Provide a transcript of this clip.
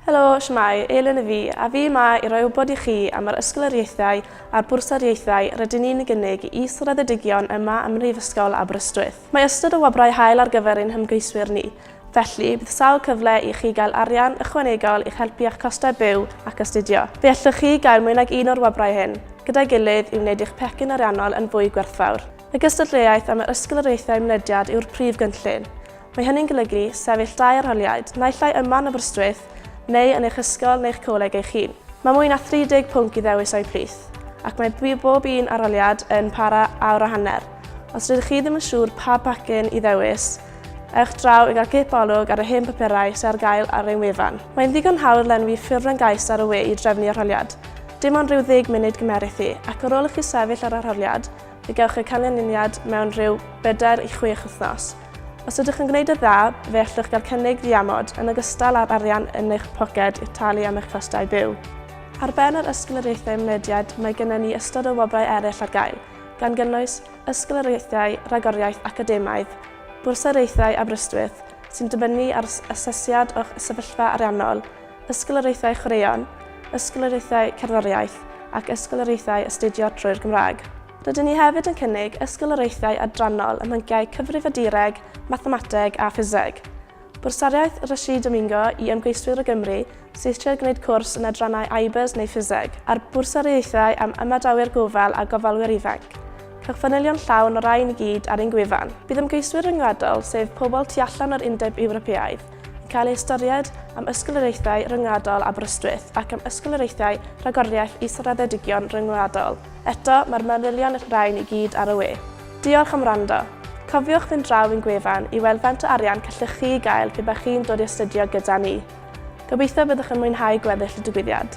Helo, shwmae, Elin y fi, a fi yma i roi wybod i chi am yr ysgoloriaethau a'r bwrsariaethau rydyn ni'n gynnig i israddedigion yma ym Mhrifysgol Aberystwyth. Mae ystod o wobrau hael ar gyfer ein hymgeiswyr ni, felly bydd sawl cyfle i chi gael arian ychwanegol i'ch helpu eich costau byw ac astudio. Fe allwch chi gael mwy nag un o'r wobrau hyn, gyda'i gilydd i wneud eich pecyn ariannol yn fwy gwerthfawr. Y gystadleuaeth am yr ysgoloriaethau mynediad yw'r prif gynllun. Mae hynny'n golygu sefyll 2 arholiad, naill ai yma yn Aberystwyth, neu yn eich ysgol neu'ch coleg eich hun. Mae mwy na 30 pwnc i ddewis o'i plith, ac mae bob un arholiad yn para awr a hanner. Os rydych chi ddim yn siŵr pa bacyn i ddewis, ewch draw i gael gip olwg ar y hen papurau sy'n ar gael ar ein wefan. Mae'n ddigon hawdd lenwi ffurflen gais ar y we i drefnu arholiad. Dim ond rhyw 10 munud gymerith i, ac ar ôl i chi sefyll ar arholiad, fe gewch y canlyniad mewn rhyw 4 i 6 wythnos. Os ydych yn gwneud y dda, fe allwch gael cynnig ddiamod yn ogystal â'r arian yn eich poced i'ch talu am eich costau byw. Ar ben yr ysgoloriaethau mynediad, mae gennym ni ystod o wobrau eraill ar gael, gan gynnwys ysgoloriaethau ragoriaeth academaidd, bwrsariaethau Aberystwyth sy'n dibynnu ar asesiad o'ch sefyllfa ariannol, ysgoloriaethau chwaraeon, ysgoloriaethau cerddoriaeth ac ysgoloriaethau astudio trwy'r Gymraeg. Rydyn ni hefyd yn cynnig ysgoloriaethau adrannol ym mynciau cyfrifiadureg, mathemateg a ffiseg. Bwrsariaeth Rashid Domingo i ymgeiswyr o Gymru sy'n eisiau gwneud cwrs yn adrannau IBES neu ffiseg, a'r bwrsariaethau am ymadawyr gofal a gofalwyr ifanc. Cewch fanylion llawn o'r rhain i gyd ar ein gwefan. Bydd ymgeiswyr ryngwladol, sef pobl tu allan o'r Undeb Ewropeaidd, yn cael eu ystyried am ysgoloriaethau ryngwladol Aberystwyth ac am ysgoloriaethau rhagoriaeth israddedigion ryngwladol. Eto, mae'r manylion y rhain i gyd ar y we. Diolch am wrando. Cofiwch fynd draw i'n gwefan i weld faint o arian gallwch chi gael pe byddech chi'n dod i astudio gyda ni. Gobeithio byddwch yn mwynhau gweddill y digwyddiad.